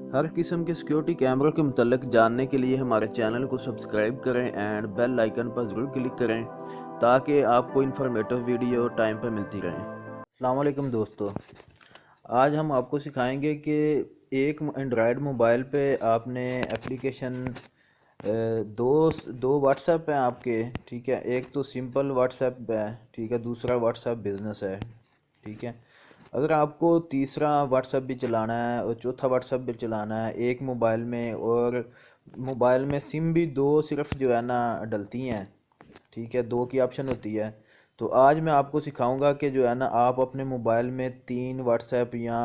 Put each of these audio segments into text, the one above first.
हर किस्म के सिक्योरिटी कैमरों के मुतल्लिक जानने के लिए हमारे चैनल को सब्सक्राइब करें एंड बेल आइकन पर ज़रूर क्लिक करें ताकि आपको इन्फॉर्मेटिव वीडियो टाइम पर मिलती रहें। अस्सलाम वालेकुम दोस्तों, आज हम आपको सिखाएंगे कि एक एंड्रॉयड मोबाइल पे आपने एप्लीकेशन दो दो व्हाट्सएप हैं आपके, ठीक है। एक तो सिंपल व्हाट्सएप है, ठीक है, दूसरा व्हाट्सएप बिजनेस है, ठीक है। अगर आपको तीसरा व्हाट्सएप भी चलाना है और चौथा व्हाट्सएप भी चलाना है एक मोबाइल में, और मोबाइल में सिम भी दो सिर्फ जो है ना डलती हैं, ठीक है, दो की ऑप्शन होती है। तो आज मैं आपको सिखाऊंगा कि जो है ना आप अपने मोबाइल में तीन व्हाट्सएप या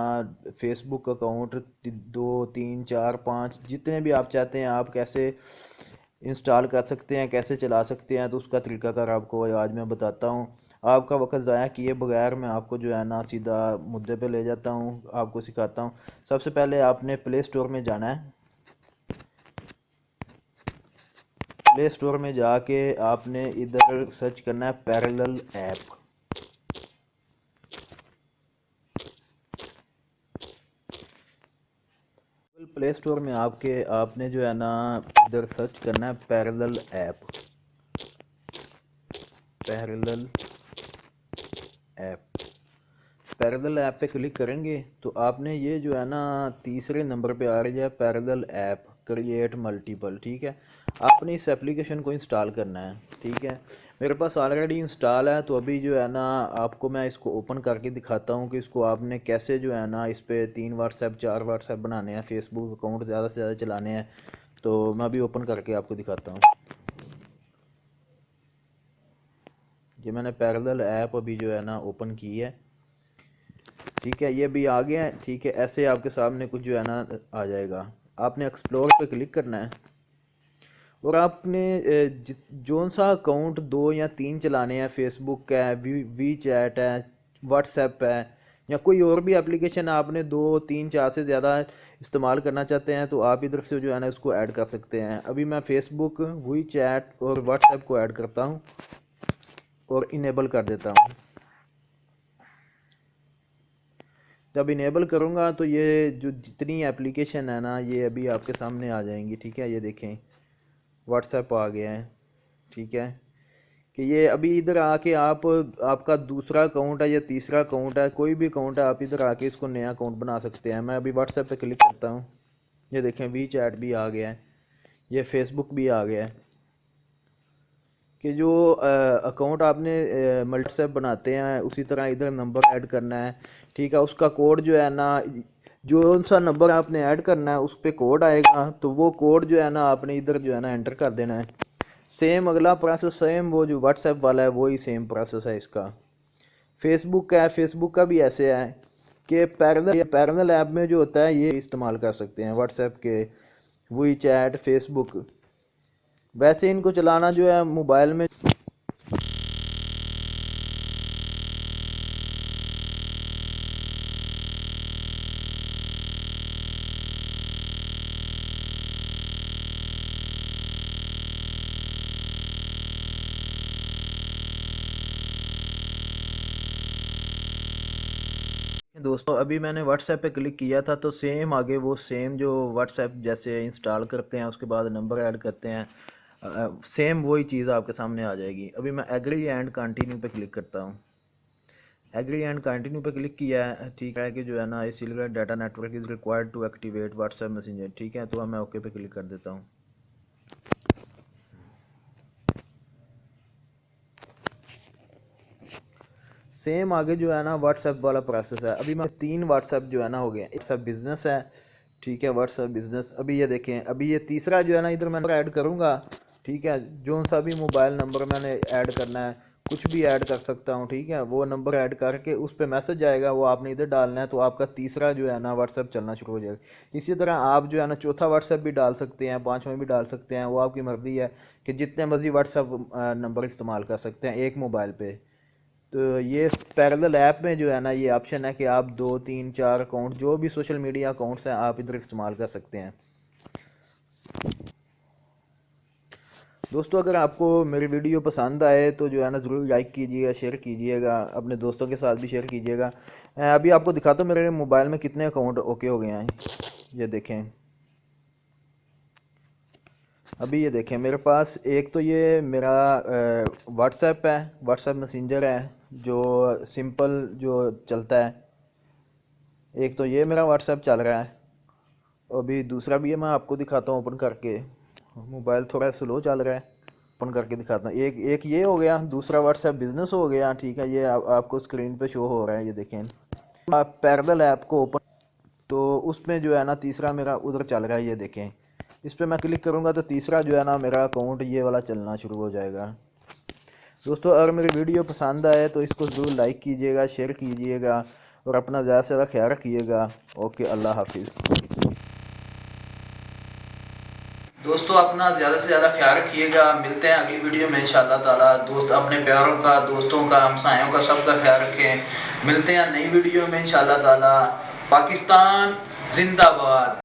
फेसबुक अकाउंट, दो तीन चार पाँच जितने भी आप चाहते हैं आप कैसे इंस्टॉल कर सकते हैं, कैसे चला सकते हैं। तो उसका तरीकाकार आपको आज मैं बताता हूँ। आपका वक्त ज़ाया किए बगैर मैं आपको जो है ना सीधा मुद्दे पे ले जाता हूँ, आपको सिखाता हूँ। सबसे पहले आपने प्ले स्टोर में जाना है। प्ले स्टोर में जाके आपने इधर सर्च करना है पैरेलल ऐप। प्ले स्टोर में आपने जो है ना इधर सर्च करना है parallel app. Parallel app parallel app पे क्लिक करेंगे तो आपने ये जो है ना तीसरे नंबर पे आ रही है पैरेलल ऐप क्रिएट मल्टीपल, ठीक है। आपने इस एप्लीकेशन को इंस्टॉल करना है, ठीक है। मेरे पास ऑलरेडी इंस्टॉल है, तो अभी जो है ना आपको मैं इसको ओपन करके दिखाता हूँ कि इसको आपने कैसे जो है ना इस पर तीन व्हाट्सएप चार व्हाट्सएप बनाने हैं, फेसबुक अकाउंट ज़्यादा से ज़्यादा चलाने हैं। तो मैं अभी ओपन करके आपको दिखाता हूँ। ये मैंने पैरेलल ऐप अभी जो है ना ओपन की है, ठीक है। ये भी आ गया है, ठीक है। ऐसे आपके सामने कुछ जो है ना आ जाएगा। आपने एक्सप्लोर पे क्लिक करना है और आपने जोन सा अकाउंट दो या तीन चलाने हैं, फेसबुक है, वी चैट है, व्हाट्सएप है, या कोई और भी एप्लीकेशन आपने दो तीन चार से ज़्यादा इस्तेमाल करना चाहते हैं, तो आप इधर से जो है ना इसको ऐड कर सकते हैं। अभी मैं फेसबुक, वी चैट और व्हाट्सएप को ऐड करता हूँ और इनेबल कर देता हूँ। जब इनेबल करूँगा तो ये जो जितनी एप्लीकेशन है ना ये अभी आपके सामने आ जाएंगी, ठीक है। ये देखें व्हाट्सएप आ गया है, ठीक है। कि ये अभी इधर आके आपका दूसरा अकाउंट है या तीसरा अकाउंट है, कोई भी अकाउंट है, आप इधर आके इसको नया अकाउंट बना सकते हैं। मैं अभी व्हाट्सएप पे क्लिक करता हूँ, ये देखें वी चैट भी आ गया है, ये फेसबुक भी आ गया है। कि जो अकाउंट आपने व्हाट्सएप बनाते हैं उसी तरह इधर नंबर ऐड करना है, ठीक है। उसका कोड जो है ना, जो सा नंबर आपने ऐड करना है उस पर कोड आएगा, तो वो कोड जो है ना आपने इधर जो है ना एंटर कर देना है। सेम अगला प्रोसेस, सेम वो जो व्हाट्सएप वाला है वही सेम प्रोसेस है इसका। फेसबुक है, फेसबुक का भी ऐसे है कि पैरेलल ऐप में जो होता है ये इस्तेमाल कर सकते हैं व्हाट्सएप के, वही चैट, फेसबुक। वैसे इनको चलाना जो है मोबाइल में दोस्तों, अभी मैंने व्हाट्सएप पे क्लिक किया था तो सेम आगे वो सेम जो व्हाट्सएप जैसे इंस्टॉल करते हैं उसके बाद नंबर ऐड करते हैं, सेम वही चीज़ आपके सामने आ जाएगी। अभी मैं एग्री एंड कंटिन्यू पे क्लिक करता हूँ। एग्री एंड कंटिन्यू पे क्लिक किया है, ठीक है। कि जो है ना cellular data network is required to activate WhatsApp Messenger, ठीक है। तो अब मैं ओके पे क्लिक कर देता हूँ। सेम आगे जो है ना व्हाट्सएप वाला प्रोसेस है। अभी मैं तीन व्हाट्सएप जो है ना हो गए। एक सब बिजनेस है, ठीक है, व्हाट्सएप बिजनेस। अभी ये देखें, अभी ये तीसरा जो है ना इधर मैं ऐड करूँगा, ठीक है। जो सा भी मोबाइल नंबर मैंने ऐड करना है, कुछ भी ऐड कर सकता हूँ, ठीक है। वो नंबर ऐड करके उस पर मैसेज आएगा, वो आपने इधर डालना है, तो आपका तीसरा जो है ना व्हाट्सएप चलना शुरू हो जाएगा। इसी तरह आप जो है ना चौथा व्हाट्सएप भी डाल सकते हैं, पाँचवा भी डाल सकते हैं, वो आपकी मर्जी है कि जितने मर्जी व्हाट्सएप नंबर इस्तेमाल कर सकते हैं एक मोबाइल पे। तो ये पैरेलल ऐप में जो है ना ये ऑप्शन है कि आप दो तीन चार अकाउंट, जो भी सोशल मीडिया अकाउंट्स हैं, आप इधर इस्तेमाल कर सकते हैं। दोस्तों, अगर आपको मेरी वीडियो पसंद आए तो जो है ना ज़रूर लाइक कीजिएगा, शेयर कीजिएगा, अपने दोस्तों के साथ भी शेयर कीजिएगा। अभी आपको दिखाता हूँ मेरे मोबाइल में कितने अकाउंट ओके हो गए हैं। ये देखें, अभी ये देखें मेरे पास एक तो ये मेरा व्हाट्सएप है, व्हाट्सएप मैसेंजर है जो सिंपल जो चलता है। एक तो ये मेरा व्हाट्सएप चल रहा है, अभी दूसरा भी है, मैं आपको दिखाता हूँ ओपन करके। मोबाइल थोड़ा स्लो चल रहा है, ओपन करके दिखाता हूँ। एक एक ये हो गया, दूसरा व्हाट्सएप बिजनेस हो गया, ठीक है। ये आपको स्क्रीन पे शो हो रहा है, ये देखें। आप पैरेलल ऐप को ओपन, तो उसमें जो है ना तीसरा मेरा उधर चल रहा है, ये देखें। इस पर मैं क्लिक करूँगा तो तीसरा जो है ना मेरा अकाउंट ये वाला चलना शुरू हो जाएगा। दोस्तों अगर मेरी वीडियो पसंद आए तो इसको ज़रूर लाइक कीजिएगा, शेयर कीजिएगा और अपना ज़्यादा से ज़्यादा ख्याल रखिएगा। ओके, अल्लाह हाफिज़। दोस्तों अपना ज़्यादा से ज़्यादा ख्याल रखिएगा, मिलते हैं अगली वीडियो में इंशाअल्लाह ताला। दोस्त अपने प्यारों का, दोस्तों का, हमसायों का, सबका ख्याल रखें। मिलते हैं नई वीडियो में इंशाअल्लाह ताला। पाकिस्तान जिंदाबाद।